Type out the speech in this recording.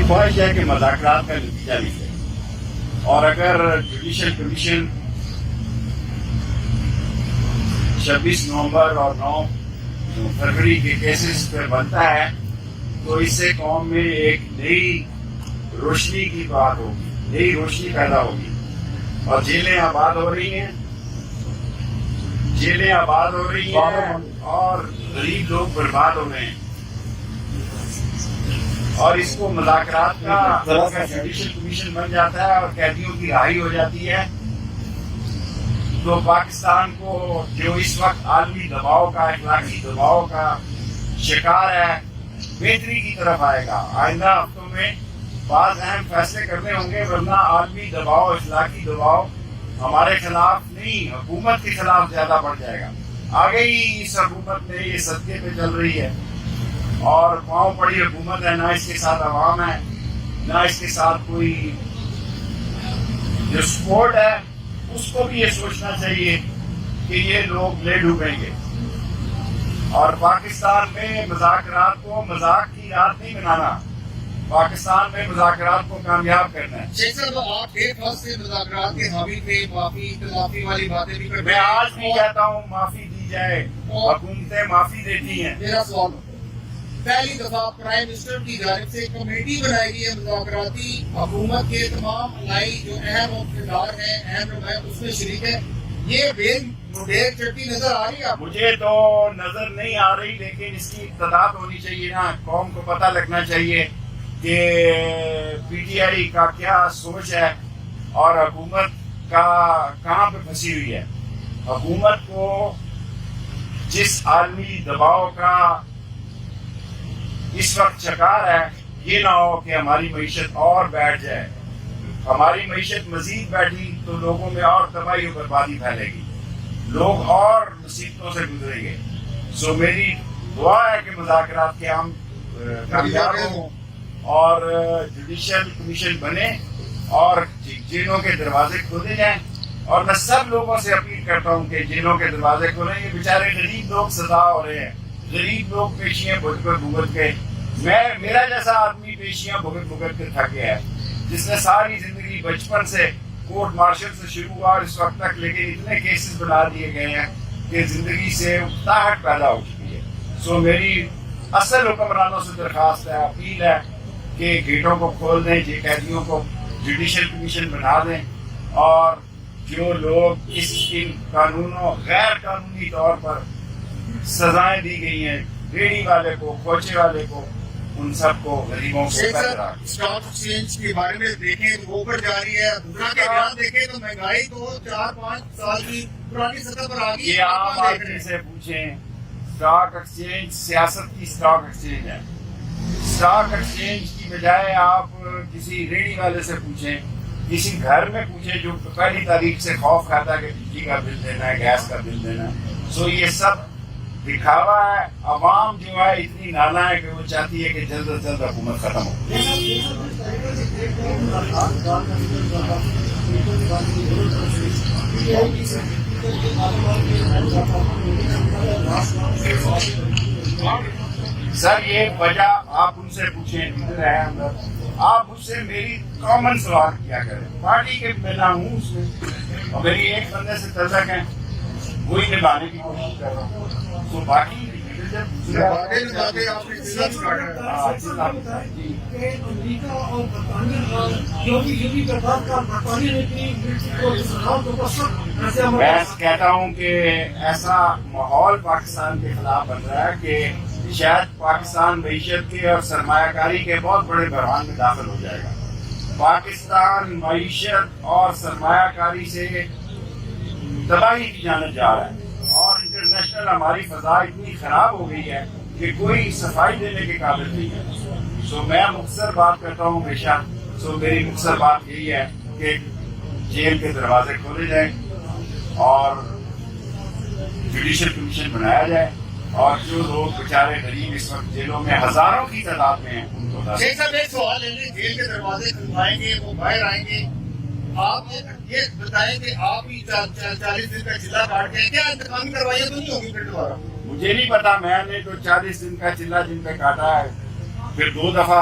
خواہش ہے کہ مذاکرات کا نتیجہ نکلے، اور اگر جوڈیشل کمیشن 26 نومبر اور 9 فروری کے کیسز پہ بنتا ہے تو اس سے قوم میں ایک نئی روشنی کی بات ہوگی، نئی روشنی پیدا ہوگی، اور جیلیں آباد ہو رہی ہیں، جیلیں آباد ہو رہی ہیں اور غریب لوگ برباد ہو رہے ہیں، اور اس کو مذاکرات کا جوڈیشل کمیشن بن جاتا ہے اور قیدیوں کی رہائی ہو جاتی ہے تو پاکستان کو جو اس وقت عالمی دباؤ کا، اخلاقی دباؤ کا شکار ہے، بہتری کی طرف آئے گا۔ آئندہ ہفتوں میں بعض اہم فیصلے کرنے ہوں گے، ورنہ عالمی دباؤ، اخلاقی دباؤ ہمارے خلاف نہیں، حکومت کے خلاف زیادہ بڑھ جائے گا۔ آگے ہی اس حکومت میں یہ صدقے پہ چل رہی ہے اور پاؤں پڑی حکومت ہے، نہ اس کے ساتھ عوام ہے، نہ اس کے ساتھ کوئی جو سپورٹ ہے۔ اس کو بھی یہ سوچنا چاہیے کہ یہ لوگ لے ڈوبیں گے، اور پاکستان میں مذاکرات کو مذاق کی رات نہیں بنانا، پاکستان میں مذاکرات کو کامیاب کرنا ہے۔ شیخ صاحب، آپ ایک وقت سے مذاکرات کے حامی تھے، معافی والی باتیں بھی کرتے ہیں۔ میں آج بھی کہتا ہوں معافی دی جائے، حکومتیں معافی دیتی ہیں۔ میرا سوال پہلی دفعہ پرائم منسٹر کی جانب سے کمیٹی بنائی گئی ہے مذاکراتی، حکومت کے تمام الائی جو اہم کردار ہیں، اہم نمائند اس میں شریک ہے، یہ بین مڈیر چٹی نظر آ رہی ہے؟ مجھے تو نظر نہیں آ رہی، لیکن اس کی ابتداء ہونی چاہیے نا، قوم کو پتہ لگنا چاہیے کہ پی ٹی آئی کا کیا سوچ ہے اور حکومت کا کہاں پہ پھنسی ہوئی ہے۔ حکومت کو جس عالمی دباؤ کا اس وقت شکار ہے، یہ نہ ہو کہ ہماری معیشت اور بیٹھ جائے، ہماری معیشت مزید بیٹھی تو لوگوں میں اور تباہی و بربادی پھیلے گی، لوگ اور مصیبتوں سے گزریں گے۔ سو میری دعا ہے کہ مذاکرات کے ہم کامیاب ہوں اور جوڈیشل کمیشن بنے اور جیلوں کے دروازے کھولے جائیں، اور میں سب لوگوں سے اپیل کرتا ہوں کہ جیلوں کے دروازے کھولیں۔ یہ بیچارے غریب لوگ سزا ہو رہے ہیں، غریب لوگ پیشیاں بھگت کے، میرا جیسا آدمی پیشیاں بھگت کے تھک گیا ہے، جس نے ساری زندگی بچپن سے کورٹ مارشل سے شروع ہوا اور اس وقت تک، لیکن اتنے کیسز بنا دیے گئے ہیں کہ زندگی سے اکتاہٹ پیدا ہو چکی ہے۔ سو میری اصل حکمرانوں سے درخواست ہے، اپیل ہے کہ گیٹوں کو کھول دیں، قیدیوں کو جوڈیشل کمیشن بنا دیں، اور جو لوگ ان قانونوں غیر قانونی طور پر سزائیں دی گئی ہیں، ریڑھی والے کو، کوچے والے کو، ان سب کو، غریبوں کو بہتر۔ اسٹاک ایکسچینج کے بارے میں دیکھیں تو اوپر جا رہی ہے، دوسرا کے بیان دیکھیں تو مہنگائی تو 4-5 سال کی پرانی سطح پر آ گئی ہے۔ یہ عام آدمی سے پوچھیں، اسٹاک ایکسچینج سیاست کی اسٹاک ایکسچینج ہے۔ اسٹاک ایکسچینج کی بجائے آپ کسی ریڑھی والے سے پوچھیں، کسی گھر میں پوچھیں جو پہلی تاریخ سے خوف کھاتا ہے کہ بجلی کا بل دینا ہے، گیس کا بل دینا ہے۔ سو یہ سب دکھاوا ہے۔ عوام جو ہے اتنی نالا ہے کہ وہ چاہتی ہے کہ جلد از جلد حکومت ختم ہو۔ سر یہ وجہ آپ ان سے پوچھیں، آپ مجھ سے میری کامن سوال کیا کریں، پارٹی کے بنا ہوں اس میں، اور میری ایک بندے سے تلق ہے، وہی نبھانے کی کوشش کر رہا ہوں۔ تو باقی میں کہتا ہوں کہ ایسا ماحول پاکستان کے خلاف بن رہا ہے کہ شاید پاکستان معیشت کے اور سرمایہ کاری کے بہت بڑے بحران میں داخل ہو جائے گا۔ پاکستان معیشت اور سرمایہ کاری سے تباہی کی جانب جا رہا ہے، اور انٹرنیشنل ہماری فضا اتنی خراب ہو گئی ہے کہ کوئی صفائی دینے کے قابل نہیں ہے۔ سو میں مختصر بات کرتا ہوں ہمیشہ، سو میری مختصر بات یہی ہے کہ جیل کے دروازے کھولے جائیں اور جوڈیشل کمیشن بنایا جائے، اور جو لوگ بیچارے غریب اس وقت جیلوں میں ہزاروں کی تعداد میں ہیں ان کو شیخ صاحب ایک سوال ہے، جیل کے دروازے کھلوائیں گے، وہ باہر آئیں گے، آپ یہ بتائیں کہ آپ ہی 40 دن کا چلہ کاٹ کے کیا انتقامی کروائیاں تو نہیں ہوگی پھر دوبارہ؟ مجھے نہیں پتا، میں نے تو 40 دن کا چلہ جن پہ کاٹا ہے، پھر 2 دفعہ